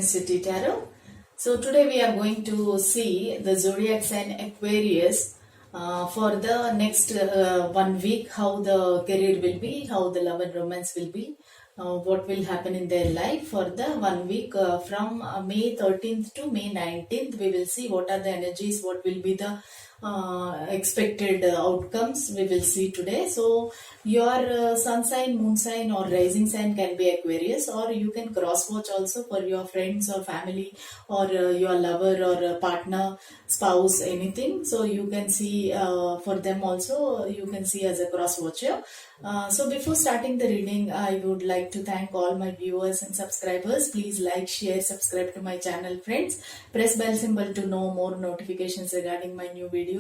Synchronicity Tarot. So today we are going to see the zodiac sign Aquarius for the next 1 week, how the career will be, how the love and romance will be, what will happen in their life for the 1 week from May 13th to May 19th. We will see what are the energies, what will be the expected outcomes we will see today. So your sun sign, moon sign or rising sign can be Aquarius, or you can cross watch also for your friends or family or your lover or partner, spouse, anything. So you can see for them also, you can see as a cross watcher. So before starting the reading, I would like to thank all my viewers and subscribers. Please like, share, subscribe to my channel, friends. Press bell symbol to know more notifications regarding my new videos.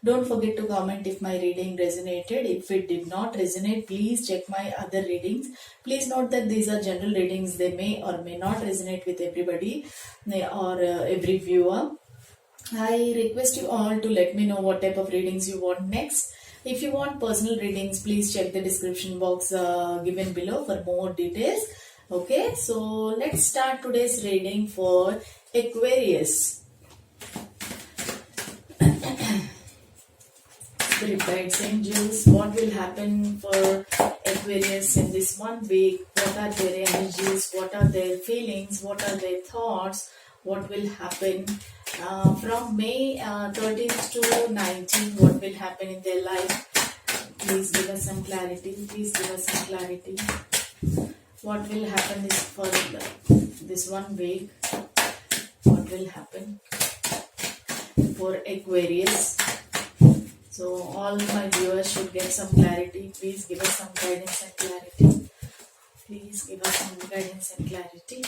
Don't forget to comment if my reading resonated. If it did not resonate, please check my other readings. Please note that these are general readings. They may or may not resonate with everybody or every viewer. I request you all to let me know what type of readings you want next. If you want personal readings, please check the description box given below for more details. Okay, so let's start today's reading for Aquarius. Spirit guides, angels, what will happen for Aquarius in this 1 week? What are their energies? What are their feelings? What are their thoughts? What will happen from May 13th to 19th? What will happen in their life? Please give us some clarity. Please give us some clarity. What will happen for this 1 week? What will happen for Aquarius? So all my viewers should get some clarity. Please give us some guidance and clarity. Please give us some guidance and clarity.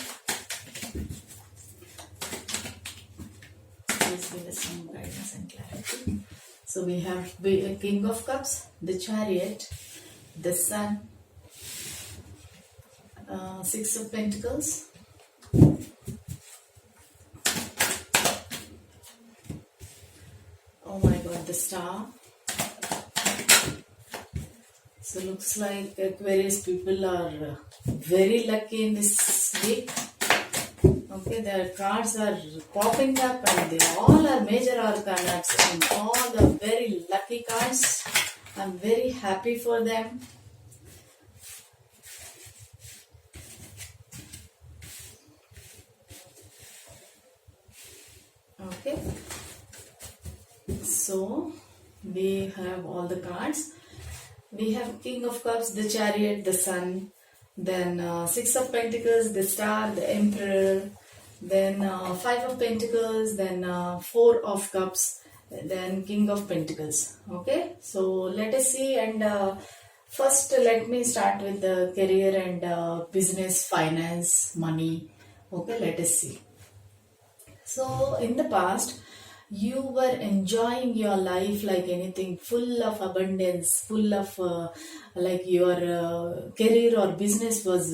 Please give us some guidance and clarity. So we have King of Cups, the Chariot, the Sun, Six of Pentacles, oh my God, the Star. So looks like Aquarius people are very lucky in this week. Okay, the cards are popping up and they all are major arcanas and all the very lucky cards. I'm very happy for them. Okay, so we have all the cards. We have King of Cups, the Chariot, the Sun, then Six of Pentacles, the Star, the Emperor, then Five of Pentacles, then Four of Cups, then King of Pentacles. Okay, so let us see, and first let me start with the career and business, finance, money. Okay, let us see. So in the past, you were enjoying your life like anything, full of abundance, full of like your career or business was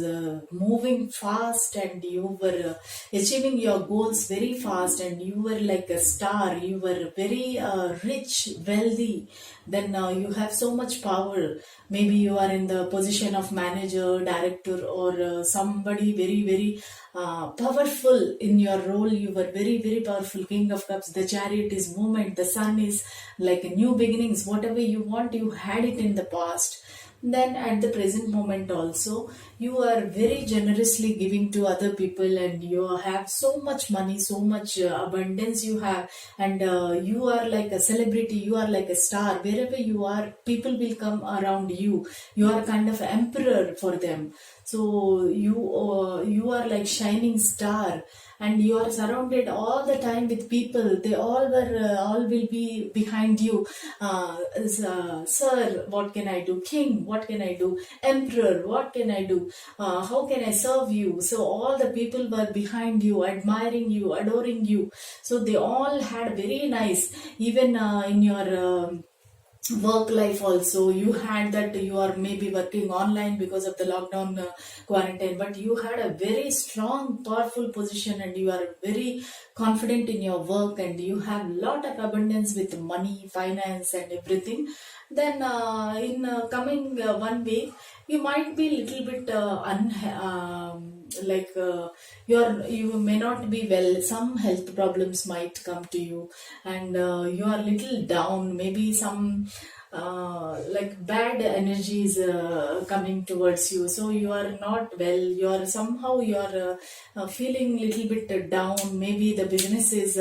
moving fast, and you were achieving your goals very fast, and you were like a star. You were very rich, wealthy. Then you have so much power. Maybe you are in the position of manager, director, or somebody very powerful in your role. You were very powerful. King of Cups, the Chariot is movement, the Sun is like new beginnings. Whatever you want, you had it in the past. Then at the present moment also, you are very generously giving to other people, and you have so much money, so much abundance you have, and you are like a celebrity, you are like a star. Wherever you are, people will come around you. You are kind of emperor for them. So you are like shining star, and you are surrounded all the time with people. They all will be behind you. Sir, what can I do? King, what can I do? Emperor, what can I do? How can I serve you? So all the people were behind you, admiring you, adoring you. So they all had very nice. Even in your work life also, you had that. You are maybe working online because of the lockdown quarantine, but you had a very strong, powerful position, and you are very confident in your work, and you have lot of abundance with money, finance and everything. Then in coming 1 week, you might be little bit like you may not be well, some health problems might come to you, and you are little down, maybe some like bad energies coming towards you, so you are not well, you are somehow you are feeling little bit down, maybe the business is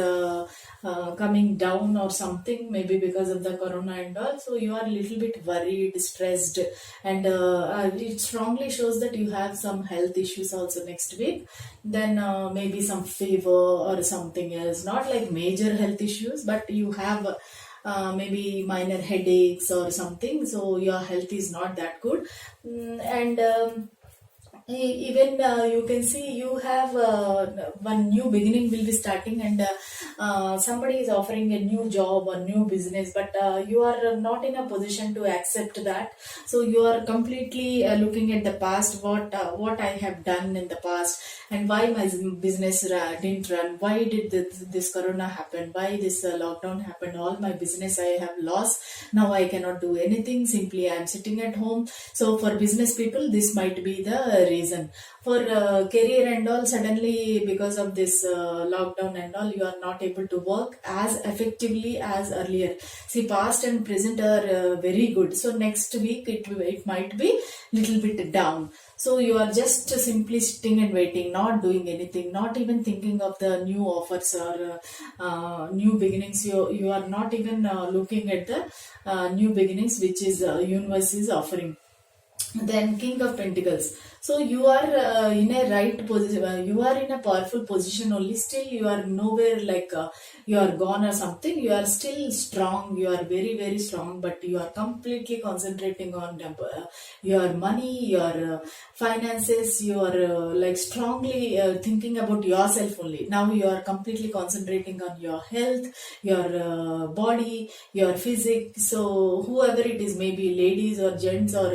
coming down or something, maybe because of the corona and all, so you are a little bit worried, stressed, and it strongly shows that you have some health issues also next week. Then maybe some fever or something else, not like major health issues, but you have maybe minor headaches or something, so your health is not that good. And even you can see you have one new beginning will be starting, and somebody is offering a new job or new business, but you are not in a position to accept that, so you are completely looking at the past, what I have done in the past, and why my business didn't run, why did this corona happen, why this lockdown happened, all my business I have lost, now I cannot do anything, simply I am sitting at home. So for business people this might be the reason. For career and all, suddenly because of this lockdown and all, you are not able to work as effectively as earlier. See, past and present are very good, so next week it might be little bit down, so you are just simply sitting and waiting, not doing anything, not even thinking of the new offers or new beginnings. You are not even looking at the new beginnings which is universe is offering. Then King of Pentacles, so you are in a right position, you are in a powerful position only, still you are nowhere like you are gone or something, you are still strong, you are very very strong, but you are completely concentrating on your money, your finances, you are like strongly thinking about yourself only. Now you are completely concentrating on your health, your body, your physics, so whoever it is, maybe ladies or gents or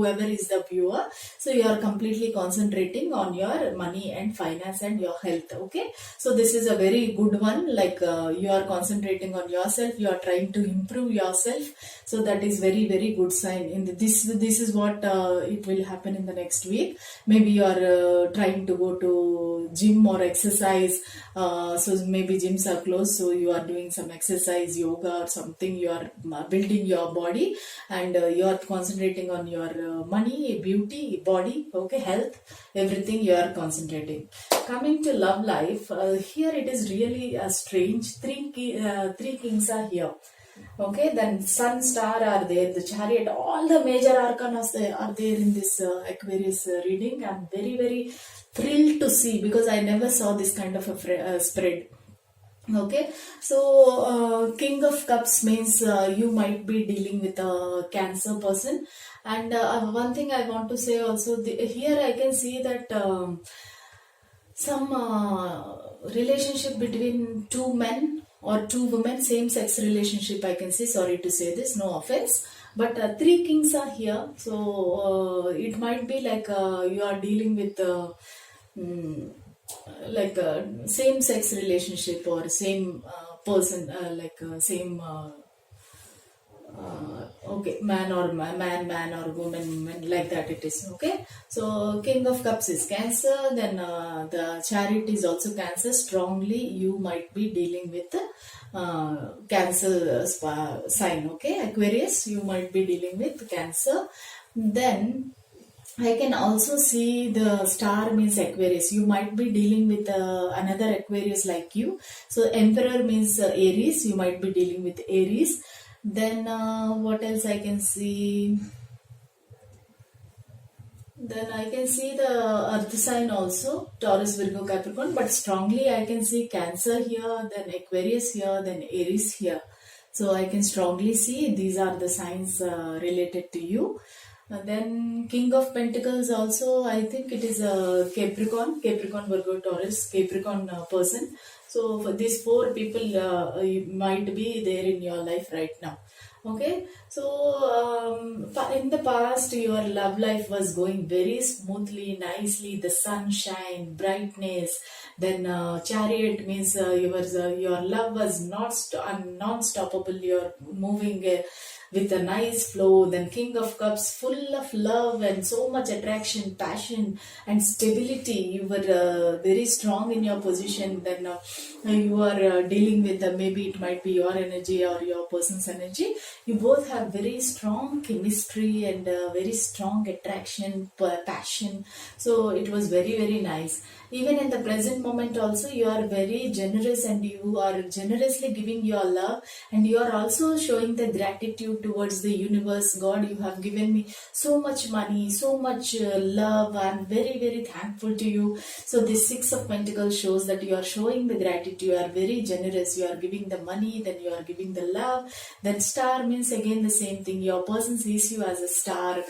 whoever is the viewer, so you are completely concentrating on your money and finance and your health. Okay, so this is a very good one, like you are concentrating on yourself, you are trying to improve yourself, so that is very very good sign. In this is what it will happen in the next week. Maybe you are trying to go to gym or exercise, so maybe gyms are closed, so you are doing some exercise, yoga or something, you are building your body, and you are concentrating on your money, beauty, body, okay, health, everything you are concentrating. Coming to love life, here it is really strange. Three kings are here. Okay, then sun, star are there, the chariot, all the major arcanas are there in this Aquarius reading. I'm very very thrilled to see, because I never saw this kind of a spread. Okay, so King of Cups means you might be dealing with a Cancer person, and one thing I want to say also, here I can see that some relationship between two men or two women, same sex relationship I can see, sorry to say this, no offense, but three kings are here, so it might be like you are dealing with like a same sex relationship or same person, like same okay, man or man or woman, like that it is. Okay, so King of Cups is Cancer, then the Chariot is also Cancer. Strongly you might be dealing with Cancer sign. Okay, Aquarius, you might be dealing with Cancer. Then I can also see the star means Aquarius. You might be dealing with another Aquarius like you. So Emperor means Aries. You might be dealing with Aries. Then what else I can see? Then I can see the earth sign also, Taurus, Virgo, Capricorn. But strongly I can see Cancer here, then Aquarius here, then Aries here. So I can strongly see these are the signs related to you. Then King of Pentacles also, I think it is a Capricorn, Virgo, Taurus, Capricorn person. So for these four people might be there in your life right now. Okay, so in the past your love life was going very smoothly, nicely, the sunshine, brightness. Then chariot means your love was not non-stoppable. You're moving with a nice flow. Then king of cups, full of love and so much attraction, passion and stability. You were very strong in your position. Then you are dealing with maybe it might be your energy or your person's energy. You both have very strong chemistry and very strong attraction, passion. So it was very, very nice. Even in the present moment also, you are very generous and you are generously giving your love, and you are also showing the gratitude towards the universe. God, you have given me so much money, so much love. I am very, very thankful to you. So this Six of Pentacles shows that you are showing the gratitude. You are very generous. You are giving the money, then you are giving the love. Then star means again the same thing. Your person sees you as a star.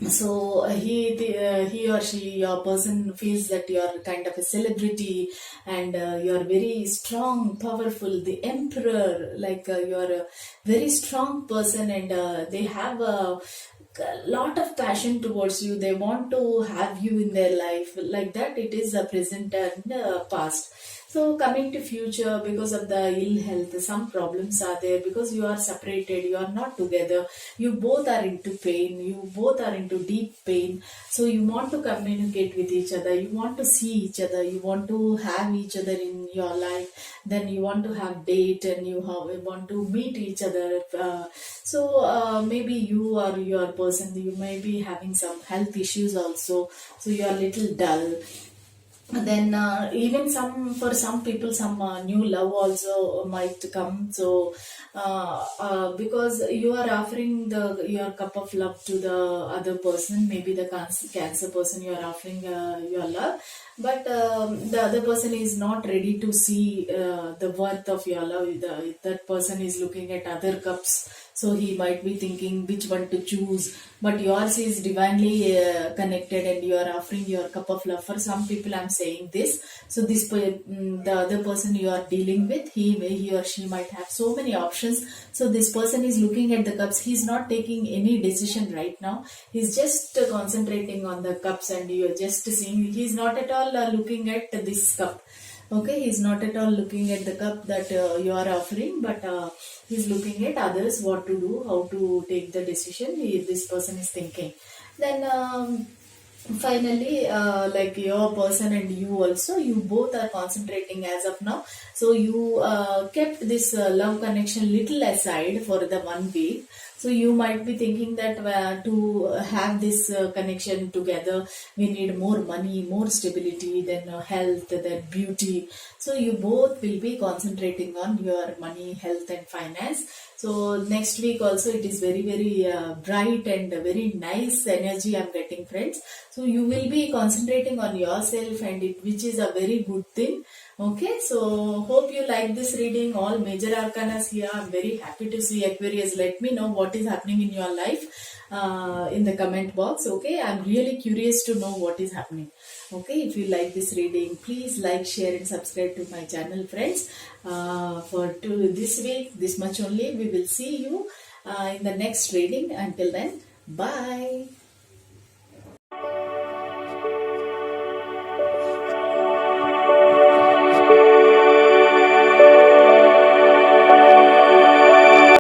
So he or she, your person feels that you are kind of a celebrity, and you are very strong, powerful. The emperor, like you are a very strong person, and they have a lot of passion towards you. They want to have you in their life. Like that, it is a present and past. So coming to future, because of the ill health, some problems are there because you are separated, you are not together, you both are into pain, you both are into deep pain. So you want to communicate with each other, you want to see each other, you want to have each other in your life, then you want to have date and you want to meet each other. Maybe you or your person, you may be having some health issues also, so you are little dull. Then even for some people, some new love also might come. So because you are offering your cup of love to the other person, maybe the cancer person, you are offering your love, but the other person is not ready to see the worth of your love. That person is looking at other cups, so he might be thinking which one to choose, but yours is divinely connected and you are offering your cup of love. For some people I'm saying this. So the other person you are dealing with, he or she might have so many options. So this person is looking at the cups, he's not taking any decision right now, he's just concentrating on the cups, and you're just seeing, he's not at all looking at this cup. Okay, he's not at all looking at the cup that you are offering, but he's looking at others, what to do, how to take the decision. This person is thinking. Then finally, like your person and you also, you both are concentrating as of now. So you kept this love connection little aside for the 1 week. So you might be thinking that to have this connection together, we need more money, more stability, then health, then beauty. So you both will be concentrating on your money, health and finance. So next week also it is very, very bright and very nice energy I'm getting, friends. So you will be concentrating on yourself, and which is a very good thing. Okay, so hope you like this reading. All major arcanas here. I'm very happy to see Aquarius. Let me know what is happening in your life in the comment box. Okay, I'm really curious to know what is happening. Okay, if you like this reading, please like, share and subscribe to my channel, friends. For this week, this much only. We will see you in the next reading. Until then, bye.